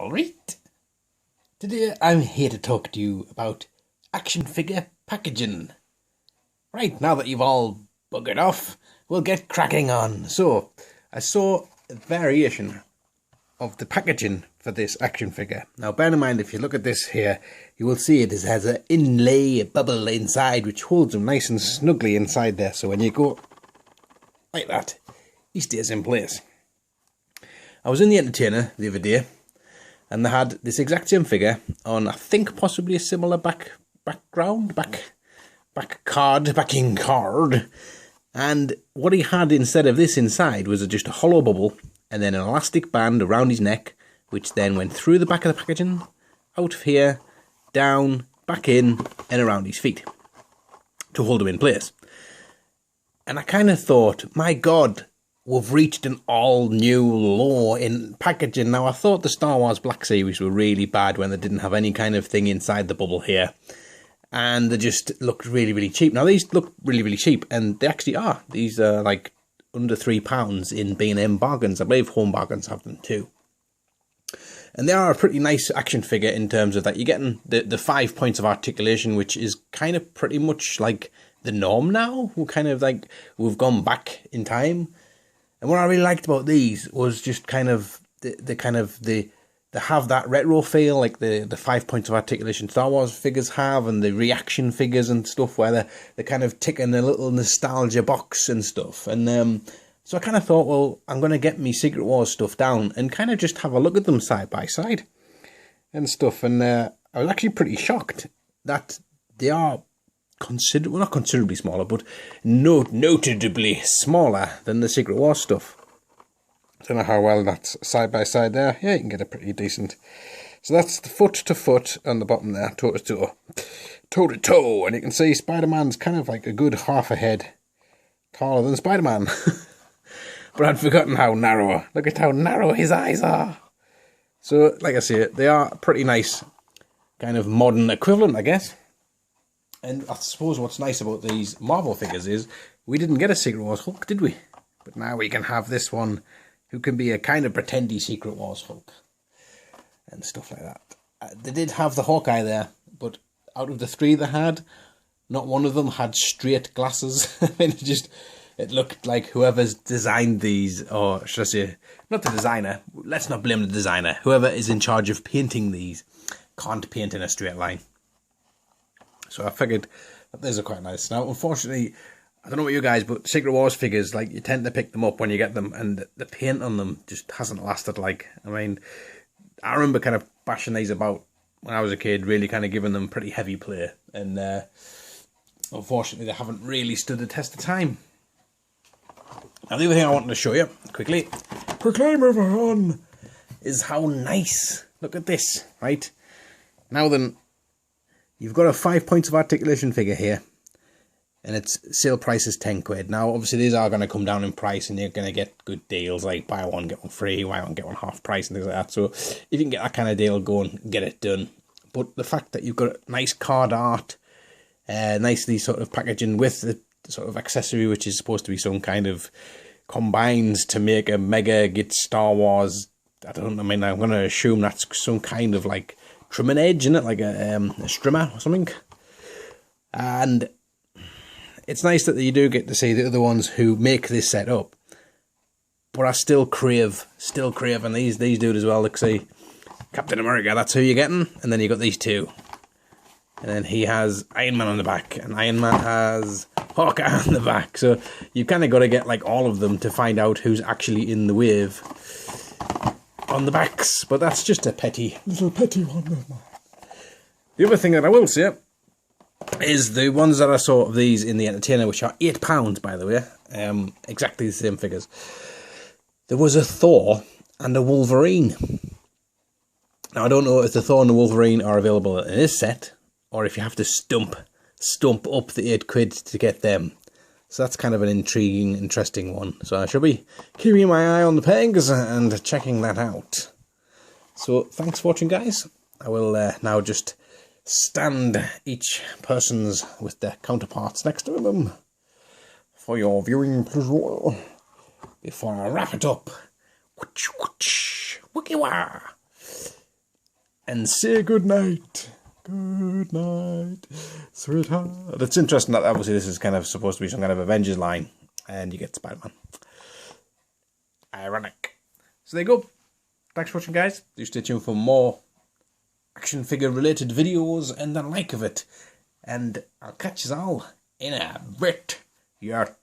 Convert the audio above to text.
Alright, today I'm here to talk to you about action figure packaging. Right, now that you've all buggered off, we'll get cracking on. So, I saw a variation of the packaging for this action figure. Now bear in mind, if you look at this here, you will see it has an inlay, a bubble inside, which holds him nice and snugly inside there. So when you go like that, he stays in place. I was in the Entertainer the other day, and they had this exact same figure on, I think, possibly a similar backing card. And what he had instead of this inside was just a hollow bubble and then an elastic band around his neck, which then went through the back of the packaging, out of here, down, back in, and around his feet to hold him in place. And I kind of thought, my God, we've reached an all-new low in packaging. Now, I thought the Star Wars Black Series were really bad when they didn't have any kind of thing inside the bubble here. And they just looked really, really cheap. Now, these look really, really cheap, and they actually are. These are like under £3 in B&M bargains. I believe Home Bargains have them too. And they are a pretty nice action figure in terms of that you're getting the 5 points of articulation, which is kind of pretty much like the norm now. We've gone back in time. And what I really liked about these was just kind of they have that retro feel, like the 5 points of articulation Star Wars figures have, and the reaction figures and stuff, where they're kind of ticking a little nostalgia box and stuff. And so I kind of thought, well, I'm going to get me Secret Wars stuff down and kind of just have a look at them side by side and stuff. And I was actually pretty shocked that they are not considerably smaller, but notably smaller than the Secret Wars stuff. Don't know how well that's side by side there. Yeah, you can get it pretty decent. So that's the foot to foot on the bottom there, toe to toe. Toe to toe, and you can see Spider-Man's kind of like a good half a head taller than Spider-Man. But I'd forgotten how narrow. Look at how narrow his eyes are. So, like I say, they are pretty nice, kind of modern equivalent, I guess. And I suppose what's nice about these Marvel figures is we didn't get a Secret Wars Hulk, did we? But now we can have this one who can be a kind of pretendy Secret Wars Hulk and stuff like that. They did have the Hawkeye there, but out of the three they had, not one of them had straight glasses. It looked like whoever's designed these, or should I say, not the designer, let's not blame the designer, whoever is in charge of painting these can't paint in a straight line. So I figured that these are quite nice. Now, unfortunately, I don't know about you guys, but Secret Wars figures, like, you tend to pick them up when you get them, and the paint on them just hasn't lasted. I remember kind of bashing these about when I was a kid, really kind of giving them pretty heavy play, and unfortunately, they haven't really stood the test of time. Now, the other thing I wanted to show you, quickly move on, is how nice, look at this, right? Now then, you've got a 5 points of articulation figure here, and its sale price is 10 quid. Now, obviously, these are going to come down in price, and you're going to get good deals, like buy one, get one free, buy one, get one half price, and things like that. So, if you can get that kind of deal going, get it done. But the fact that you've got nice card art, nicely sort of packaging with the sort of accessory, which is supposed to be some kind of combines to make a mega get Star Wars. I'm going to assume that's some kind of like trimming edge in it, like a strimmer or something. And it's nice that you do get to see the other ones who make this set up, but I still crave, and these dude as well. Look, see, Captain America, that's who you're getting, and then you got these two. And then he has Iron Man on the back, and Iron Man has Hawkeye on the back. So you've kind of got to get like all of them to find out who's actually in the wave on the backs. But that's just a little petty one. The other thing that I will say is the ones that I saw of these in the Entertainer, which are £8, by the way, exactly the same figures. There was a Thor and a Wolverine. Now, I don't know if the Thor and the Wolverine are available in this set, or if you have to stump up the 8 quid to get them. So that's kind of an intriguing, interesting one. So I shall be keeping my eye on the pegs and checking that out. So thanks for watching, guys. I will now just stand each person's with their counterparts next to them for your viewing pleasure before I wrap it up. Whoosh, whoosh, wookie wah. and say good night. Good night, sweetheart. It's interesting that obviously this is kind of supposed to be some kind of Avengers line, and you get Spider-Man. Ironic. So there you go. Thanks for watching, guys. Do stay tuned for more action figure related videos and the like of it. And I'll catch you all in a bit. You're